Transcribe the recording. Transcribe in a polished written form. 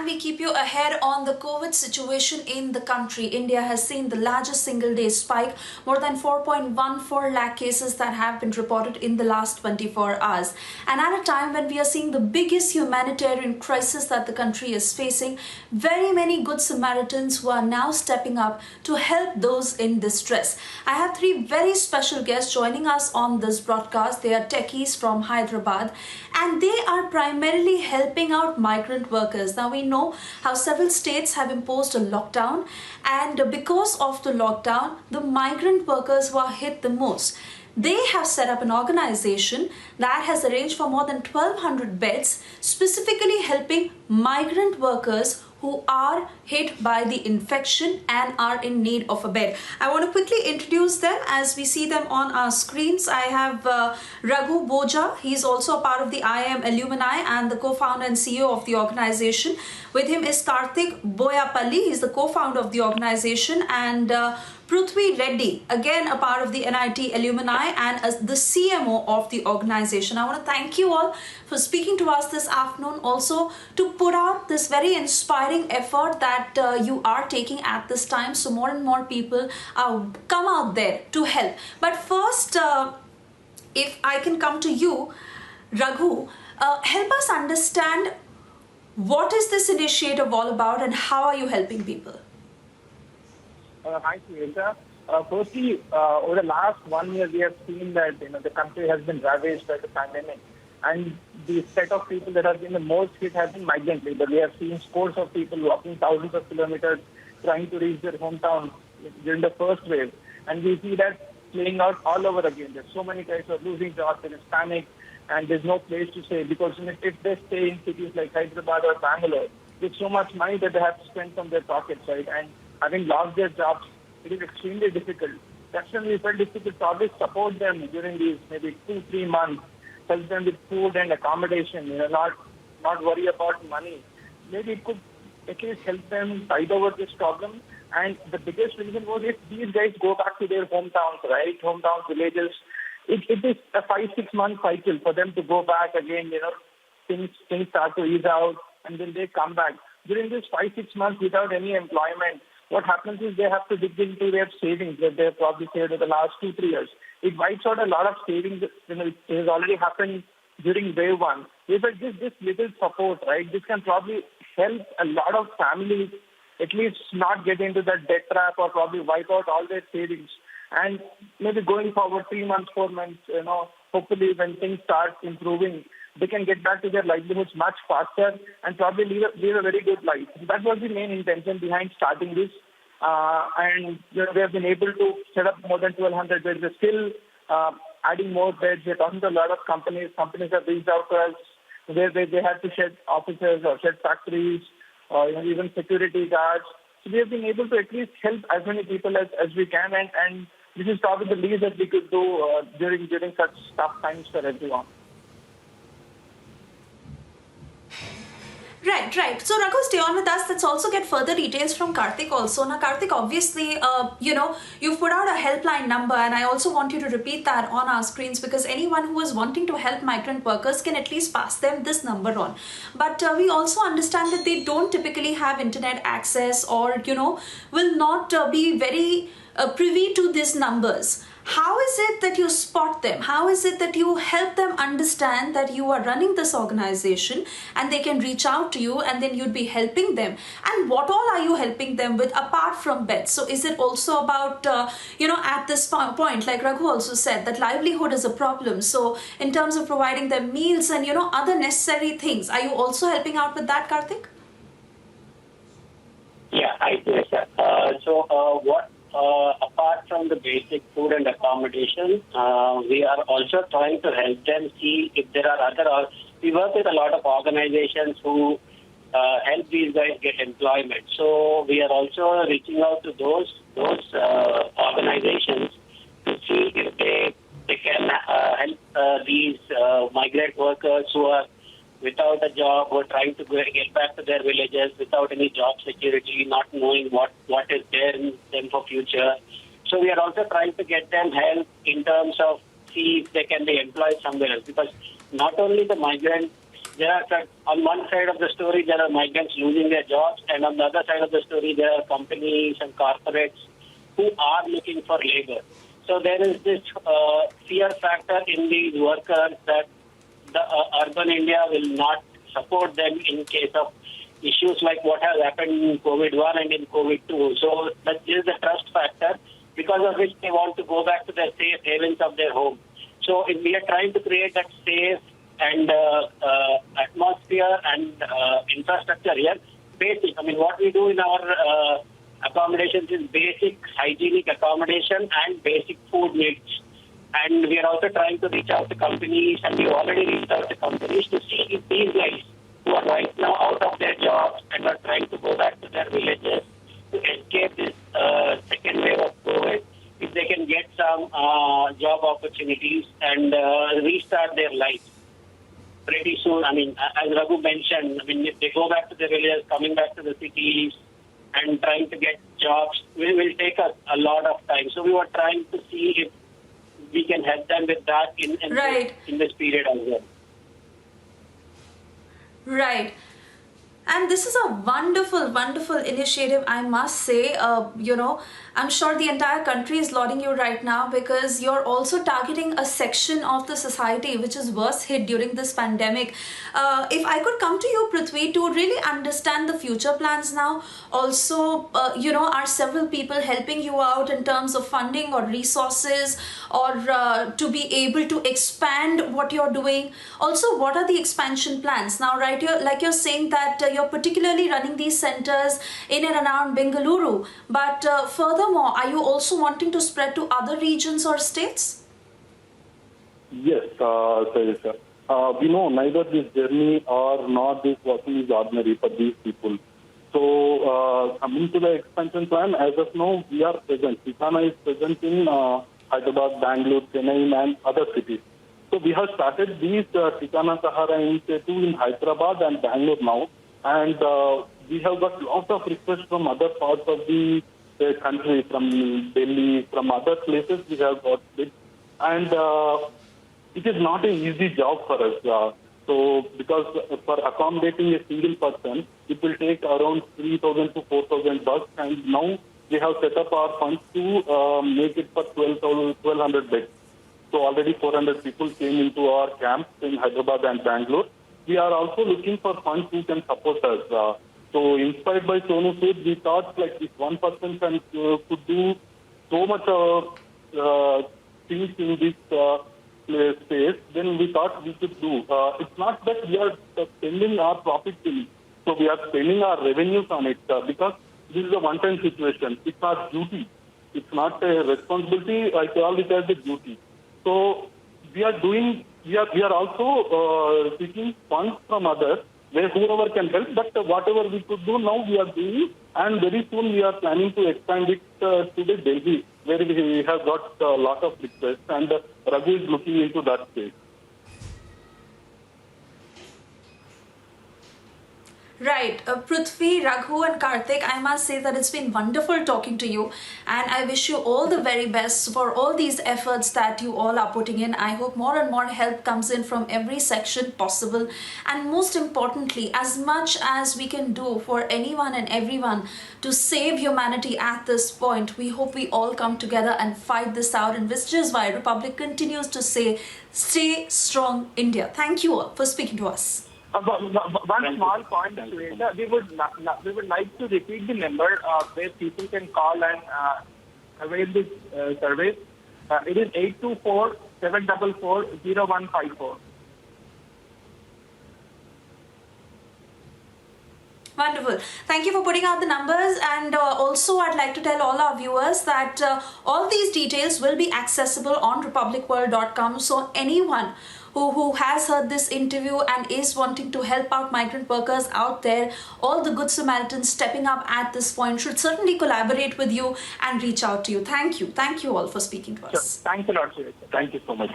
we keep you ahead on the COVID situation in the country. India has seen the largest single day spike, more than 4.14 lakh cases that have been reported in the last 24 hours. And at a time when we are seeing the biggest humanitarian crisis that the country is facing, very many good Samaritans who are now stepping up to help those in distress. I have three very special guests joining us on this broadcast. They are Techies from Hyderabad, and they are primarily helping out migrant workers. Now we know how several states have imposed a lockdown, and because of the lockdown, the migrant workers were hit the most. They have set up an organization that has arranged for more than 1,200 beds, specifically helping migrant workers who are hit by the infection and are in need of a bed. I want to quickly introduce them as we see them on our screens. I have RAGHU BOJJA. He's also a part of the IIM alumni and the co-founder and CEO of the organization. With him is KARTHIK BOYAPALLY. He's the co-founder of the organization, and PRUTHVI REDDY, again a part of the NIT alumni and as the CMO of the organization. I want to thank you all for speaking to us this afternoon, also to put out this very inspiring effort that you are taking at this time, so more and more people come out there to help. But first, if I can come to you, RAGHU, help us understand what is this initiative all about and how are you helping people? Hi, Suheta. Firstly, over the last 1 year, we have seen that the country has been ravaged by the pandemic, and the set of people that have been the most hit have been migrant labor. We have seen scores of people walking thousands of kilometers trying to reach their hometown during the first wave, and we see that playing out all over again. There's so many guys who are losing jobs, there is panic, and there's no place to stay because if they stay in cities like Hyderabad or Bangalore, there's so much money that they have to spend from their pockets, right? And having lost their jobs, it is extremely difficult. That's when we felt difficult to always support them during these maybe 2-3 months, help them with food and accommodation, not worry about money. Maybe it could at least help them tide over this problem. And the biggest reason was if these guys go back to their hometowns, right, hometowns, villages, it is a 5-6 month cycle for them to go back again, things start to ease out and then they come back. During this 5-6 months without any employment, what happens is they have to dig into their savings that they've probably saved over the last 2-3 years. It wipes out a lot of savings. It has already happened during wave one. If this little support, right, this can probably help a lot of families at least not get into that debt trap or probably wipe out all their savings. And maybe going forward 3 months, 4 months, hopefully when things start improving, they can get back to their livelihoods much faster and probably live a very good life. That was the main intention behind starting this. And we have been able to set up more than 1,200 beds. We're still adding more beds. We're talking to a lot of companies. Companies have reached out to us where they had to shed offices or shed factories or even security guards. So we have been able to at least help as many people as we can. And this is probably the least that we could do during such tough times for everyone. Right. So Raghu, stay on with us. Let's also get further details from Karthik also. Now Karthik, obviously, you've put out a helpline number, and I also want you to repeat that on our screens because anyone who is wanting to help migrant workers can at least pass them this number on. But we also understand that they don't typically have internet access or, will not be very privy to these numbers. How is it that you spot them? How is it that you help them understand that you are running this organization and they can reach out to you and then you'd be helping them? And what all are you helping them with apart from beds? So is it also about, at this point, like Raghu also said, that livelihood is a problem. So in terms of providing them meals and, other necessary things, are you also helping out with that, Karthik? Yeah, I do, sir. Apart from the basic food and accommodation, we are also trying to help them see if there are other. We work with a lot of organizations who help these guys get employment. So we are also reaching out to those organizations to see if they can help these migrant workers who are without a job or trying to get back to their villages without any job security, not knowing what is there in them for future. So we are also trying to get them help in terms of see if they can be employed somewhere else. Because not only the migrant on one side of the story, there are migrants losing their jobs, and on the other side of the story, there are companies and corporates who are looking for labor. So there is this fear factor in these workers that the urban India will not support them in case of issues like what has happened in COVID-1 and in COVID-2. So that is the trust factor, because of which they want to go back to their safe havens of their home. So if we are trying to create that safe and atmosphere and infrastructure here, basic. I mean, what we do in our accommodations is basic hygienic accommodation and basic food needs. And we are also trying to reach out to companies, and we've already reached out to companies to see if these guys who are right now out of their jobs and are trying to go back to their villages to escape this second wave of COVID, if they can get some job opportunities and restart their lives pretty soon. I mean, as Raghu mentioned, I mean, if they go back to their villages, coming back to the cities and trying to get jobs will take us a lot of time. So we were trying to see if we can help them with that in this period as well. Right. And this is a wonderful, wonderful initiative, I must say. I'm sure the entire country is lauding you right now, because you're also targeting a section of the society which is worse hit during this pandemic. If I could come to you, Prithvi, to really understand the future plans now. Also, are several people helping you out in terms of funding or resources, or to be able to expand what you're doing? Also, what are the expansion plans now? Right, you're saying that you're particularly running these centers in and around Bengaluru, but furthermore, are you also wanting to spread to other regions or states? Yes, Sarita. We know neither this journey or not this working is ordinary for these people. So, coming to the expansion plan, as of now, we are present. Tikana is present in Hyderabad, Bangalore, Chennai, and other cities. So, we have started these Tikana Sahara initiative in Hyderabad and Bangalore now. And we have got lots of requests from other parts of the country, from Delhi, from other places we have got it. And it is not an easy job for us. So, because for accommodating a single person, it will take around 3,000 to 4,000 bucks. And now we have set up our funds to make it for 1,200 beds. So already 400 people came into our camps in Hyderabad and Bangalore. We are also looking for funds who can support us. So inspired by Sonu Sood, we thought like if one person could do so much things in this space, then we thought we could do. It's not that we are spending our profits in it. So we are spending our revenues on it because this is a one-time situation. It's our duty. It's not a responsibility. I call it as a duty. So we are doing. We are also seeking funds from others, where whoever can help. But whatever we could do now, we are doing. And very soon we are planning to expand it to the Delhi, where we have got a lot of requests. And RAGHU is looking into that space. Right. Prithvi, RAGHU and Karthik, I must say that it's been wonderful talking to you, and I wish you all the very best for all these efforts that you all are putting in. I hope more and more help comes in from every section possible, and most importantly, as much as we can do for anyone and everyone to save humanity at this point, we hope we all come together and fight this out, and which is why Republic continues to say, stay strong India. Thank you all for speaking to us. One small point, we would like to repeat the number where people can call and avail this service. It is 824-744-0154. Wonderful. Thank you for putting out the numbers, and also I'd like to tell all our viewers that all these details will be accessible on republicworld.com. So anyone who has heard this interview and is wanting to help out migrant workers out there, all the good Samaritans stepping up at this point should certainly collaborate with you and reach out to you. Thank you. Thank you all for speaking to us. Sure. Thanks a lot, Suresh. Thank you so much.